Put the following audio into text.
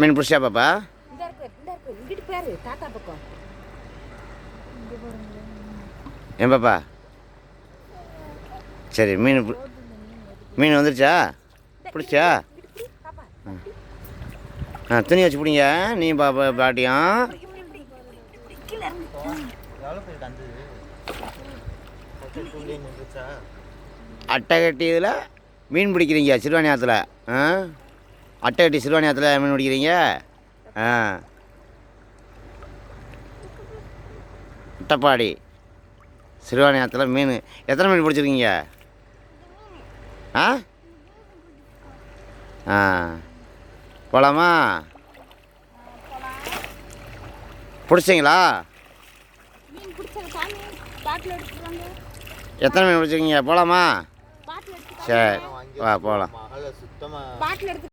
மீன் பிடிச்சா பாப்பா? ஏன் பாப்பா? சரி மீன் வந்துருச்சா? பிடிச்சா? துணி வச்சு பிடிங்க நீ பாட்டியும். அட்டை கட்டி இதில் மீன் பிடிக்கிறீங்க சிறுவாணி ஆற்றுல? அட்டை கட்டி சிறுவாணி ஆற்றுல மீன் பிடிக்கிறீங்க? அட்டைப்பாடி சிறுவாணி ஆற்றுல மீன். எத்தனை மீன் பிடிச்சிருக்கீங்க? போகலாமா? பிடிச்சிங்களா? எத்தனை மீன் பிடிச்சிருக்கீங்க? போகலாமா? சரி வா போகலாம்.